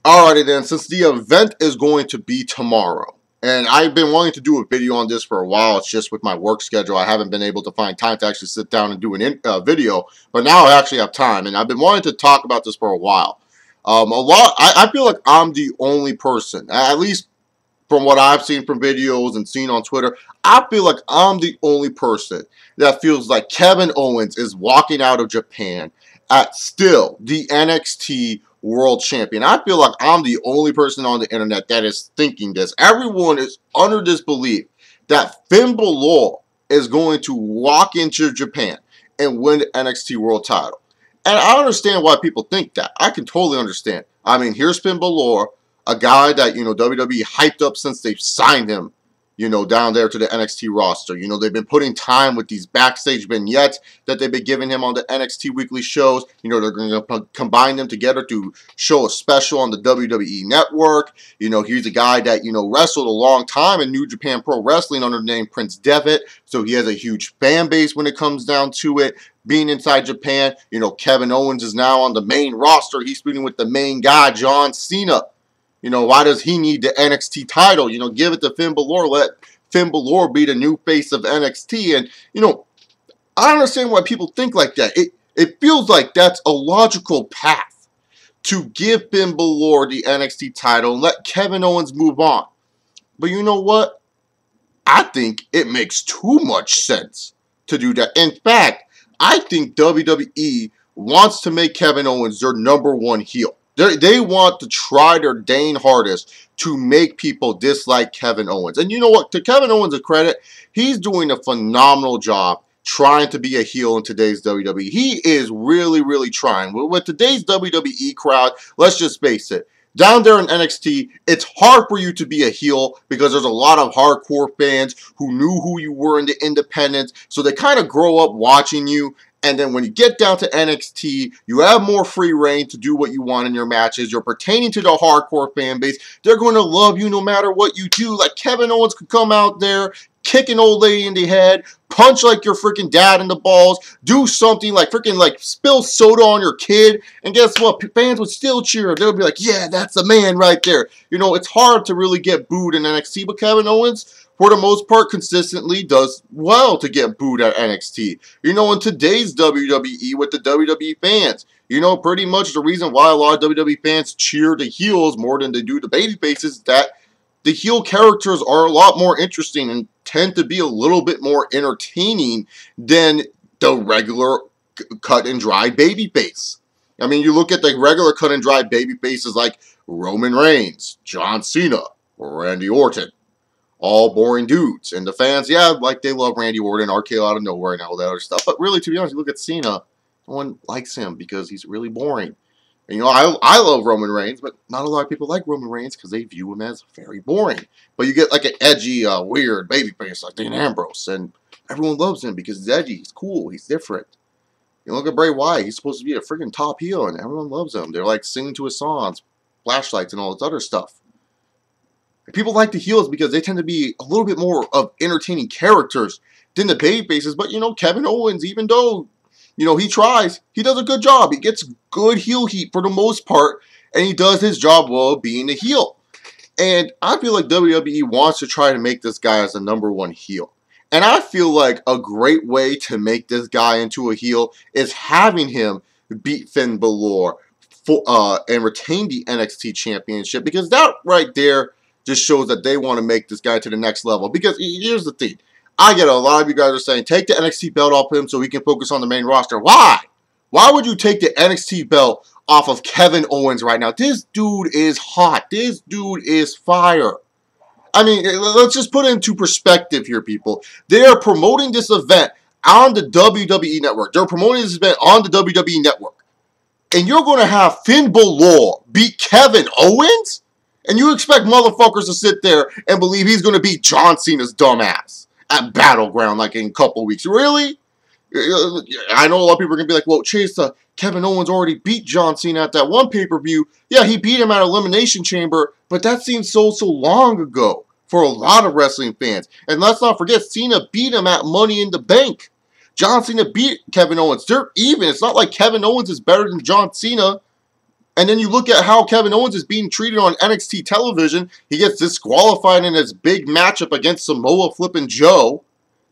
Alrighty then, since the event is going to be tomorrow, and I've been wanting to do a video on this for a while, it's just with my work schedule, I haven't been able to find time to actually sit down and do a video, but now I actually have time, and I've been wanting to talk about this for a while. I feel like I'm the only person, at least from what I've seen from videos and seen on Twitter, I feel like I'm the only person that feels like Kevin Owens is walking out of Japan at still the NXT World Champion. I feel like I'm the only person on the internet that is thinking this. Everyone is under this belief that Finn Balor is going to walk into Japan and win the NXT World title. And I understand why people think that. I can totally understand. I mean, here's Finn Balor, a guy that, WWE hyped up since they've signed him, down there to the NXT roster. They've been putting time with these backstage vignettes that they've been giving him on the NXT weekly shows. They're going to combine them together to show a special on the WWE network. He's a guy that, wrestled a long time in New Japan Pro Wrestling under the name Prince Devitt. So he has a huge fan base when it comes down to it. Being inside Japan, Kevin Owens is now on the main roster. He's feuding with the main guy, John Cena. Why does he need the NXT title? Give it to Finn Balor. Let Finn Balor be the new face of NXT. And, I understand why people think like that. It feels like that's a logical path to give Finn Balor the NXT title and let Kevin Owens move on. But you know what? I think it makes too much sense to do that. In fact, I think WWE wants to make Kevin Owens their #1 heel. They want to try their dang hardest to make people dislike Kevin Owens. And you know what? To Kevin Owens' credit, he's doing a phenomenal job trying to be a heel in today's WWE. He is really, really trying. With today's WWE crowd, let's just face it, down there in NXT, it's hard for you to be a heel because there's a lot of hardcore fans who knew who you were in the independents, so they kind of grow up watching you. And then when you get down to NXT, you have more free reign to do what you want in your matches. You're pertaining to the hardcore fan base. They're going to love you no matter what you do. Like Kevin Owens could come out there, kick an old lady in the head, punch like your freaking dad in the balls, do something like freaking like spill soda on your kid, and guess what? Fans would still cheer. They'll be like, yeah, that's the man right there. It's hard to really get booed in NXT, but Kevin Owens, for the most part, consistently does well to get booed at NXT. In today's WWE with the WWE fans, pretty much the reason why a lot of WWE fans cheer the heels more than they do the babyfaces is that the heel characters are a lot more interesting and tend to be a little bit more entertaining than the regular cut and dry babyface. I mean, you look at the regular cut and dry babyfaces like Roman Reigns, John Cena, or Randy Orton. All boring dudes. And the fans, yeah, like they love Randy Orton, RKO out of nowhere and all that other stuff. But really, to be honest, you look at Cena, no one likes him because he's really boring. And, I love Roman Reigns, but not a lot of people like Roman Reigns because they view him as very boring. But you get like an edgy, weird babyface like Dean Ambrose, and everyone loves him because he's edgy, he's cool, he's different. Look at Bray Wyatt, he's supposed to be a freaking top heel, and everyone loves him. They're like singing to his songs, flashlights, and all this other stuff. People like the heels because they tend to be a little bit more of entertaining characters than the babyfaces. But, Kevin Owens, even though, he tries, he does a good job. He gets good heel heat for the most part, and he does his job well being a heel. And I feel like WWE wants to try to make this guy as a #1 heel. And I feel like a great way to make this guy into a heel is having him beat Finn Balor and retain the NXT Championship, because that right there just shows that they want to make this guy to the next level. Because here's the thing. I get a lot of you guys are saying, take the NXT belt off him so he can focus on the main roster. Why? Why would you take the NXT belt off of Kevin Owens right now? This dude is hot. This dude is fire. I mean, let's just put it into perspective here, people. They are promoting this event on the WWE Network. They're promoting this event on the WWE Network. And you're going to have Finn Balor beat Kevin Owens? And you expect motherfuckers to sit there and believe he's going to beat John Cena's dumbass at Battleground like in a couple weeks. Really? I know a lot of people are going to be like, well, Chase, Kevin Owens already beat John Cena at that one pay-per-view. Yeah, he beat him at Elimination Chamber, but that seems so long ago for a lot of wrestling fans. And let's not forget, Cena beat him at Money in the Bank. John Cena beat Kevin Owens. They're even. It's not like Kevin Owens is better than John Cena. And then you look at how Kevin Owens is being treated on NXT television. He gets disqualified in his big matchup against Samoa flipping Joe.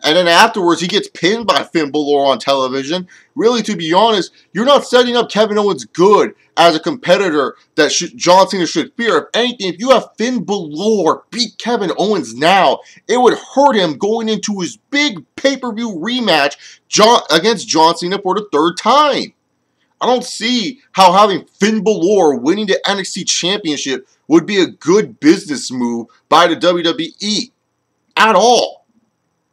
And then afterwards, he gets pinned by Finn Balor on television. Really, to be honest, you're not setting up Kevin Owens good as a competitor that John Cena should fear. If anything, if you have Finn Balor beat Kevin Owens now, it would hurt him going into his big pay-per-view rematch against John Cena for the third time. I don't see how having Finn Balor winning the NXT Championship would be a good business move by the WWE at all.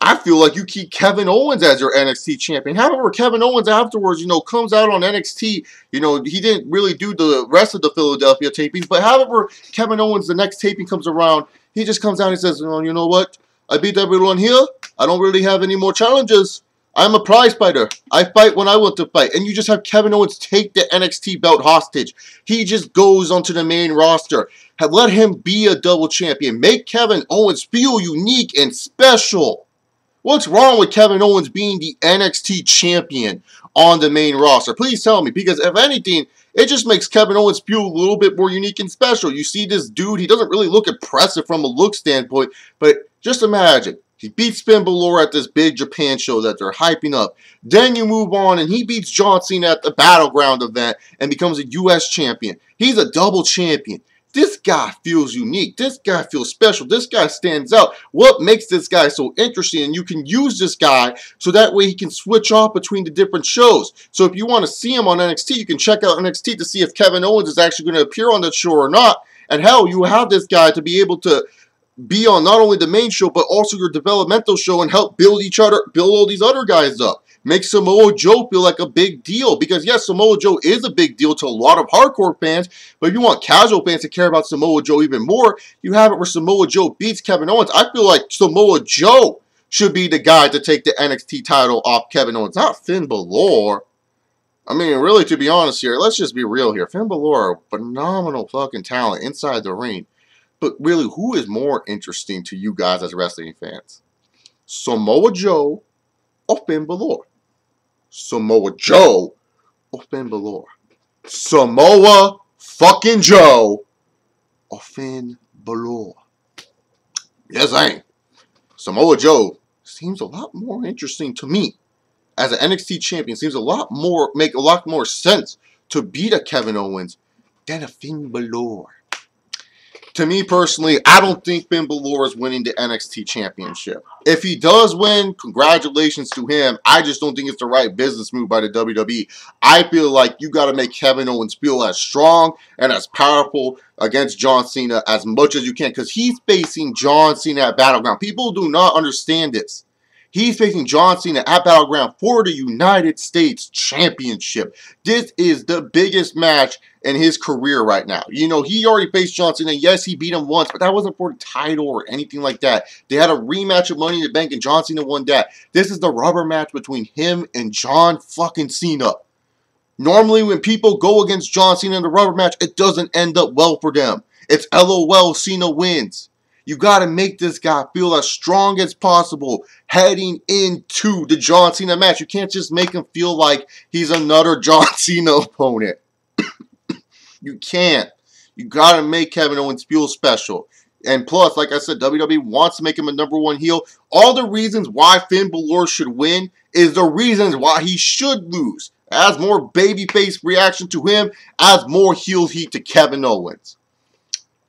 I feel like you keep Kevin Owens as your NXT champion. However, Kevin Owens afterwards, comes out on NXT. He didn't really do the rest of the Philadelphia tapings. But however, Kevin Owens, the next taping comes around, he just comes out and says, oh, you know what? I beat everyone here. I don't really have any more challenges. I'm a prize fighter. I fight when I want to fight. And you just have Kevin Owens take the NXT belt hostage. He just goes onto the main roster. Let him be a double champion. Make Kevin Owens feel unique and special. What's wrong with Kevin Owens being the NXT champion on the main roster? Please tell me, because if anything, it just makes Kevin Owens feel a little bit more unique and special. You see this dude, he doesn't really look impressive from a look standpoint, but just imagine. He beats Finn Balor at this big Japan show that they're hyping up. Then you move on and he beats John Cena at the Battleground event and becomes a U.S. champion. He's a double champion. This guy feels unique. This guy feels special. This guy stands out. What makes this guy so interesting? And you can use this guy so that way he can switch off between the different shows. So if you want to see him on NXT, you can check out NXT to see if Kevin Owens is actually going to appear on that show or not. And hell, you have this guy to be able to be on not only the main show, but also your developmental show and help build all these other guys up. Make Samoa Joe feel like a big deal. Because, yes, Samoa Joe is a big deal to a lot of hardcore fans. But if you want casual fans to care about Samoa Joe even more, you have it where Samoa Joe beats Kevin Owens. I feel like Samoa Joe should be the guy to take the NXT title off Kevin Owens, not Finn Balor. I mean, really, to be honest here, let's just be real here. Finn Balor, phenomenal fucking talent inside the ring. But really, who is more interesting to you guys as wrestling fans? Samoa Joe or Finn Balor? Samoa Joe or Finn Balor? Samoa fucking Joe or Finn Balor? Yes, I ain't. Samoa Joe seems a lot more interesting to me as an NXT champion. Seems make a lot more sense to beat a Kevin Owens than a Finn Balor. To me personally, I don't think Finn Balor is winning the NXT Championship. If he does win, congratulations to him. I just don't think it's the right business move by the WWE. I feel like you got to make Kevin Owens feel as strong and as powerful against John Cena as much as you can, because he's facing John Cena at Battleground. People do not understand this. He's facing John Cena at Battleground for the United States Championship. This is the biggest match in his career right now. He already faced John Cena. Yes, he beat him once, but that wasn't for the title or anything like that. They had a rematch of Money in the Bank, and John Cena won that. This is the rubber match between him and John fucking Cena. Normally, when people go against John Cena in the rubber match, it doesn't end up well for them. It's LOL, Cena wins. You got to make this guy feel as strong as possible heading into the John Cena match. You can't just make him feel like he's another John Cena opponent. You can't. You got to make Kevin Owens feel special. And plus, like I said, WWE wants to make him a #1 heel. All the reasons why Finn Balor should win is the reasons why he should lose. As more babyface reaction to him, as more heel heat to Kevin Owens.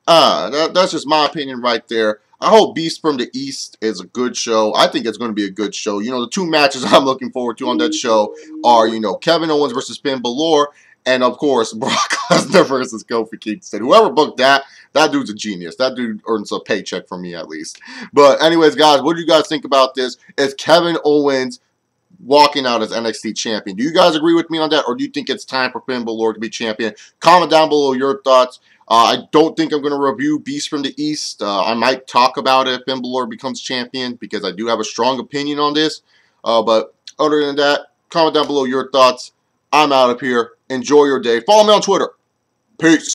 That's just my opinion right there. I hope Beast from the East is a good show. I think it's going to be a good show. The two matches I'm looking forward to on that show are, Kevin Owens versus Finn Balor, and of course, Brock Lesnar versus Kofi Kingston. Whoever booked that dude's a genius. That dude earns a paycheck from me at least. But anyways, guys, what do you guys think about this? Is Kevin Owens walking out as NXT champion? Do you guys agree with me on that, or do you think it's time for Finn Balor to be champion? Comment down below your thoughts. I don't think I'm going to review Beast from the East. I might talk about it if Finn Balor becomes champion, because I do have a strong opinion on this. But other than that, comment down below your thoughts. I'm out of here. Enjoy your day. Follow me on Twitter. Peace.